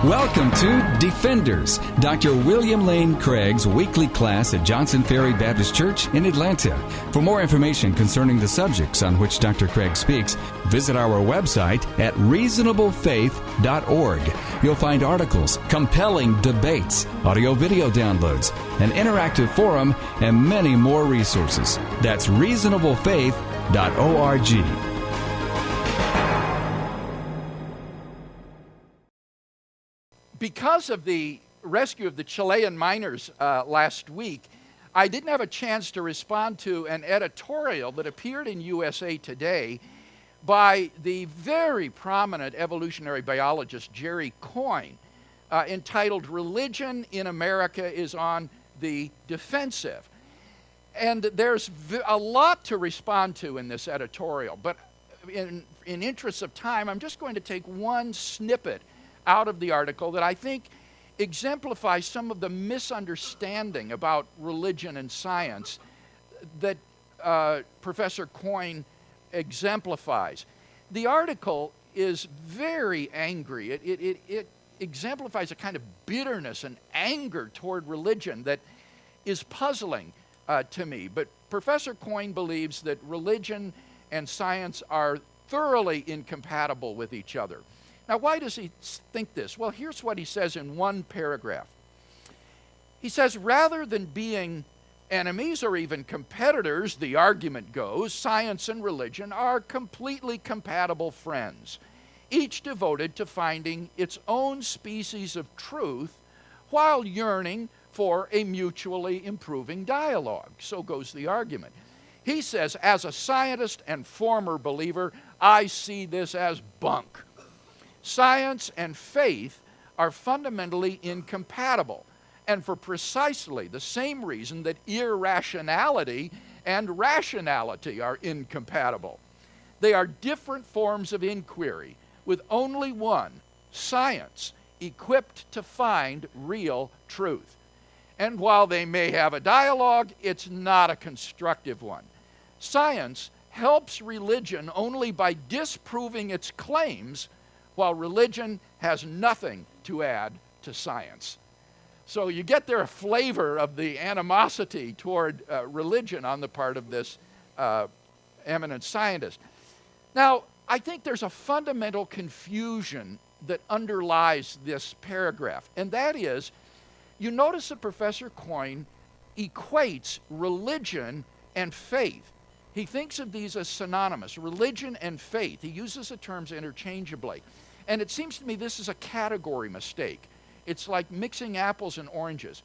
Welcome to Defenders, Dr. William Lane Craig's weekly class at Johnson Ferry Baptist Church in Atlanta. For more information concerning the subjects on which Dr. Craig speaks, visit our website at reasonablefaith.org. You'll find articles, compelling debates, audio-video downloads, an interactive forum, and many more resources. That's reasonablefaith.org. Because of the rescue of the Chilean miners last week, I didn't have a chance to respond to an editorial that appeared in USA Today by the very prominent evolutionary biologist Jerry Coyne, entitled "Religion in America is on the Defensive." And there's a lot to respond to in this editorial, but in interest of time, I'm just going to take one snippet out of the article that I think exemplifies some of the misunderstanding about religion and science that Professor Coyne exemplifies. The article is very angry. It exemplifies a kind of bitterness and anger toward religion that is puzzling to me. But Professor Coyne believes that religion and science are thoroughly incompatible with each other. Now, why does he think this? Well, here's what he says in one paragraph. He says, rather than being enemies or even competitors, the argument goes, science and religion are completely compatible friends, each devoted to finding its own species of truth while yearning for a mutually improving dialogue. So goes the argument. He says, as a scientist and former believer, I see this as bunk. Science and faith are fundamentally incompatible, and for precisely the same reason that irrationality and rationality are incompatible. They are different forms of inquiry, with only one, science, equipped to find real truth. And while they may have a dialogue, it's not a constructive one. Science helps religion only by disproving its claims, while religion has nothing to add to science. So you get there a flavor of the animosity toward religion on the part of this eminent scientist. Now, I think there's a fundamental confusion that underlies this paragraph, and that is, you notice that Professor Coyne equates religion and faith. He thinks of these as synonymous, religion and faith. He uses the terms interchangeably. And it seems to me this is a category mistake. It's like mixing apples and oranges.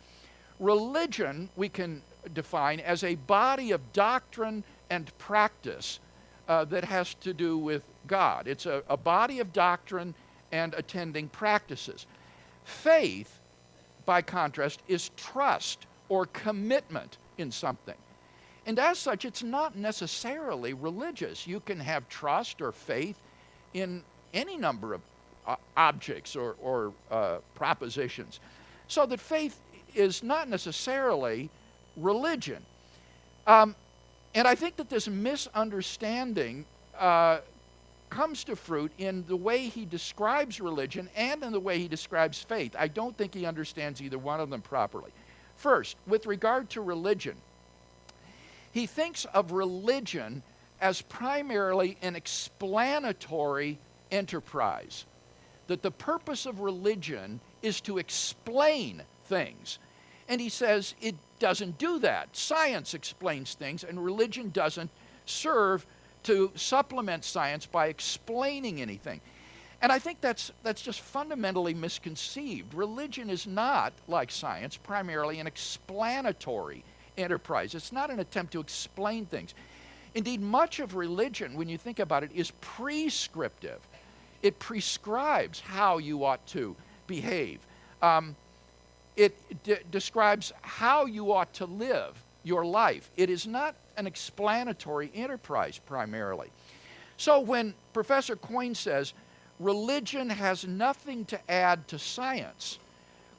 Religion we can define as a body of doctrine and practice that has to do with God. It's a body of doctrine and attending practices. Faith, by contrast, is trust or commitment in something. And as such, it's not necessarily religious. You can have trust or faith in any number of objects or propositions. So that faith is not necessarily religion. And I think that this misunderstanding comes to fruit in the way he describes religion and in the way he describes faith. I don't think he understands either one of them properly. First, with regard to religion, he thinks of religion as primarily an explanatory enterprise. That the purpose of religion is to explain things. And he says it doesn't do that. Science explains things, and religion doesn't serve to supplement science by explaining anything. And I think that's just fundamentally misconceived. Religion is not, like science, primarily an explanatory enterprise. It's not an attempt to explain things. Indeed, much of religion, when you think about it, is prescriptive. It prescribes how you ought to behave. It describes how you ought to live your life. It is not an explanatory enterprise primarily. So when Professor Coyne says religion has nothing to add to science,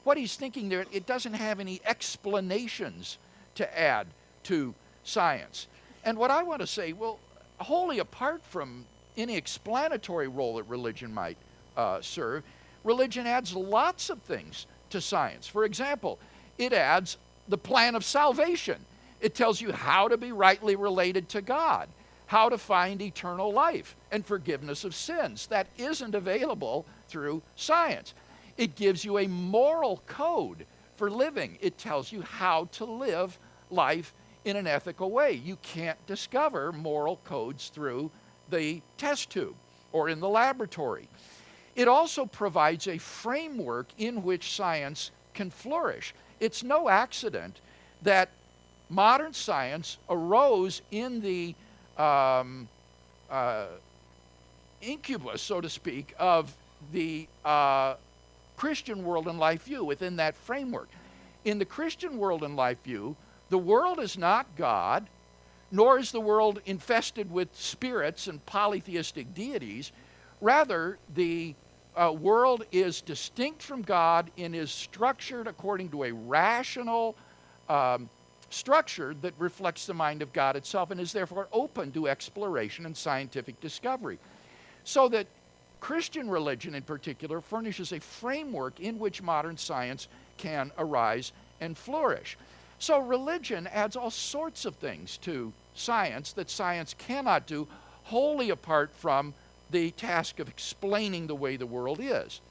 what he's thinking there, it doesn't have any explanations to add to science. And what I want to say, well, wholly apart from any explanatory role that religion might serve, Religion adds lots of things to science. For example, it adds the plan of salvation. It tells you how to be rightly related to God, how to find eternal life and forgiveness of sins. That isn't available through science. It gives you a moral code for living. It tells you how to live life in an ethical way. You can't discover moral codes through the test tube or in the laboratory. It also provides a framework in which science can flourish. It's no accident that modern science arose in the incubus, so to speak, of the Christian world and life view within that framework. In the Christian world and life view, the world is not God, nor is the world infested with spirits and polytheistic deities. Rather, the world is distinct from God and is structured according to a rational structure that reflects the mind of God itself and is therefore open to exploration and scientific discovery. So that Christian religion in particular furnishes a framework in which modern science can arise and flourish. So religion adds all sorts of things to science that science cannot do wholly apart from the task of explaining the way the world is.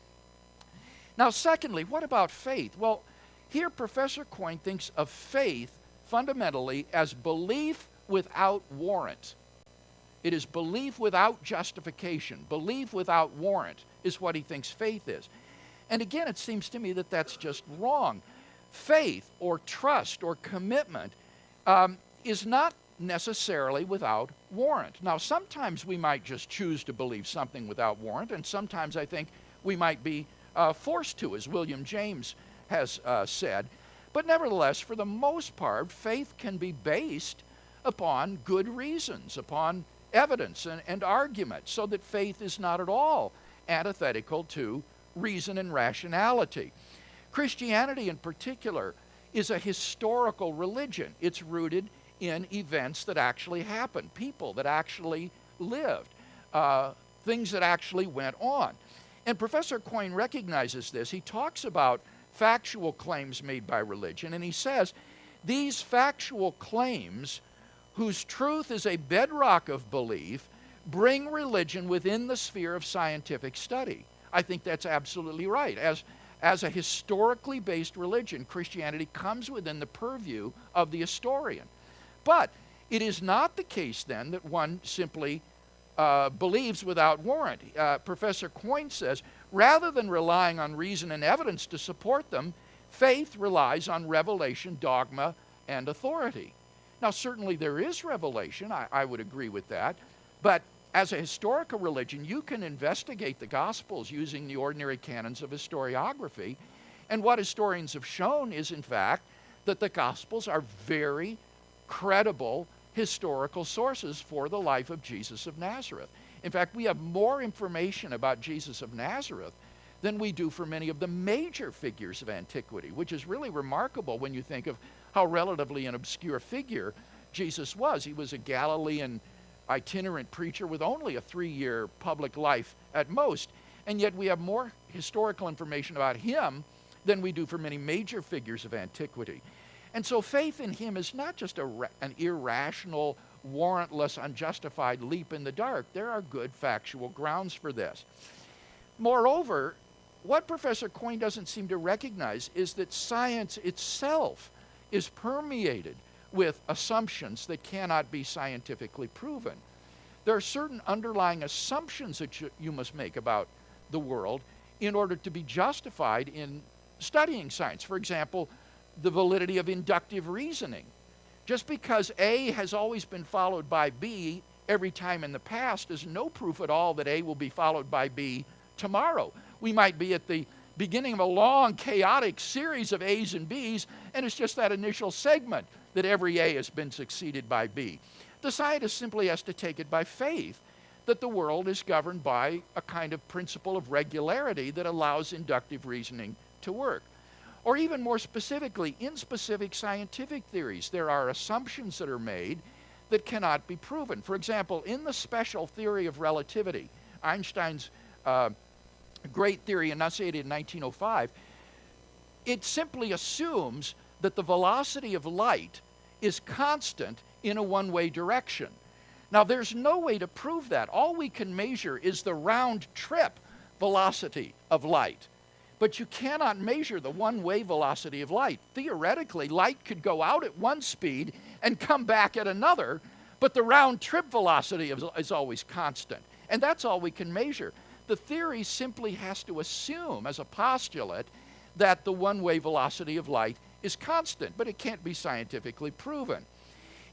Now, secondly, what about faith? Well, here Professor Coyne thinks of faith fundamentally as belief without warrant. It is belief without justification. Belief without warrant is what he thinks faith is. And again, it seems to me that that's just wrong. Faith or trust or commitment is not necessarily without warrant. Now, sometimes we might just choose to believe something without warrant, and sometimes I think we might be forced to, as William James has said. But nevertheless, for the most part, faith can be based upon good reasons, upon evidence and argument, so that faith is not at all antithetical to reason and rationality. Christianity in particular is a historical religion. It's rooted in events that actually happened, people that actually lived, things that actually went on. And Professor Coyne recognizes this. He talks about factual claims made by religion, and he says, these factual claims, whose truth is a bedrock of belief, bring religion within the sphere of scientific study. I think that's absolutely right. As a historically based religion, Christianity comes within the purview of the historian. But it is not the case then that one simply believes without warrant. Professor Coyne says, rather than relying on reason and evidence to support them, faith relies on revelation, dogma, and authority. Now, certainly there is revelation, I would agree with that, but as a historical religion, you can investigate the Gospels using the ordinary canons of historiography, and what historians have shown is, in fact, that the Gospels are very credible historical sources for the life of Jesus of Nazareth. In fact, we have more information about Jesus of Nazareth than we do for many of the major figures of antiquity, which is really remarkable when you think of how relatively an obscure figure Jesus was. He was a Galilean itinerant preacher with only a 3-year public life at most, and yet we have more historical information about him than we do for many major figures of antiquity. And so faith in him is not just an irrational, warrantless, unjustified leap in the dark. There are good factual grounds for this. Moreover, what Professor Coyne doesn't seem to recognize is that science itself is permeated with assumptions that cannot be scientifically proven. There are certain underlying assumptions that you must make about the world in order to be justified in studying science. For example, the validity of inductive reasoning. Just because A has always been followed by B every time in the past is no proof at all that A will be followed by B tomorrow. We might be at the beginning of a long, chaotic series of A's and B's, and it's just that initial segment that every A has been succeeded by B. The scientist simply has to take it by faith that the world is governed by a kind of principle of regularity that allows inductive reasoning to work. Or even more specifically, in specific scientific theories, there are assumptions that are made that cannot be proven. For example, in the special theory of relativity, Einstein's great theory enunciated in 1905, it simply assumes that the velocity of light is constant in a one-way direction. Now, there's no way to prove that. All we can measure is the round trip velocity of light. But you cannot measure the one-way velocity of light. Theoretically, light could go out at one speed and come back at another, but the round trip velocity is always constant. And that's all we can measure. The theory simply has to assume as a postulate that the one-way velocity of light is constant, but it can't be scientifically proven.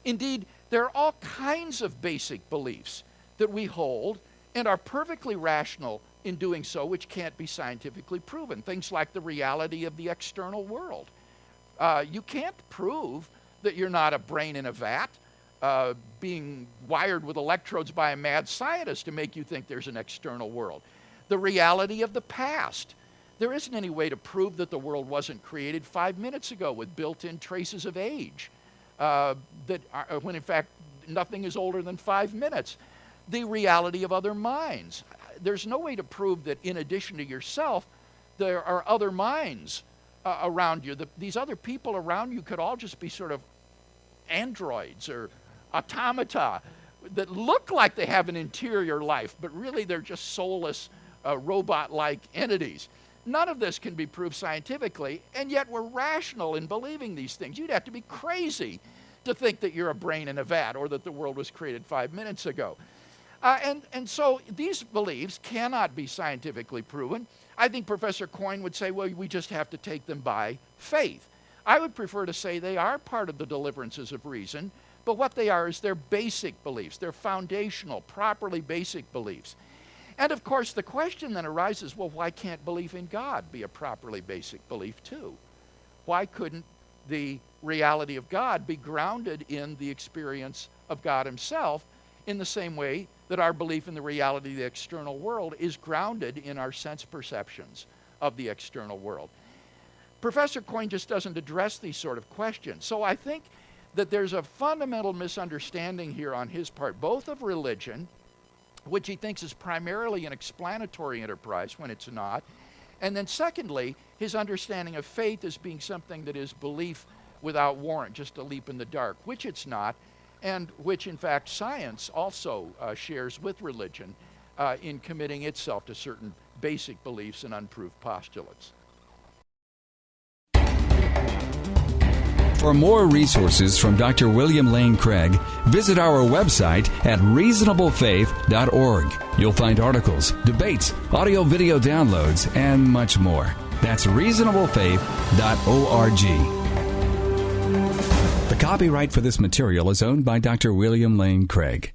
Indeed, there are all kinds of basic beliefs that we hold and are perfectly rational in doing so, which can't be scientifically proven. Things like the reality of the external world. You can't prove that you're not a brain in a vat, being wired with electrodes by a mad scientist to make you think there's an external world. The reality of the past. There isn't any way to prove that the world wasn't created 5 minutes ago with built-in traces of age, when in fact nothing is older than 5 minutes. The reality of other minds. There's no way to prove that in addition to yourself, there are other minds around you. These other people around you could all just be sort of androids or automata that look like they have an interior life, but really they're just soulless, robot-like entities. None of this can be proved scientifically, and yet we're rational in believing these things. You'd have to be crazy to think that you're a brain in a vat or that the world was created 5 minutes ago. And so these beliefs cannot be scientifically proven. I think Professor Coyne would say, well, we just have to take them by faith. I would prefer to say they are part of the deliverances of reason, but what they are is their basic beliefs, their foundational, properly basic beliefs. And of course, the question then arises, well, why can't belief in God be a properly basic belief too? Why couldn't the reality of God be grounded in the experience of God himself in the same way that our belief in the reality of the external world is grounded in our sense perceptions of the external world? Professor Coyne just doesn't address these sort of questions. So I think that there's a fundamental misunderstanding here on his part, both of religion, which he thinks is primarily an explanatory enterprise when it's not, and then secondly, his understanding of faith as being something that is belief without warrant, just a leap in the dark, which it's not, and which in fact science also shares with religion in committing itself to certain basic beliefs and unproved postulates. For more resources from Dr. William Lane Craig, visit our website at reasonablefaith.org. You'll find articles, debates, audio-video downloads, and much more. That's reasonablefaith.org. The copyright for this material is owned by Dr. William Lane Craig.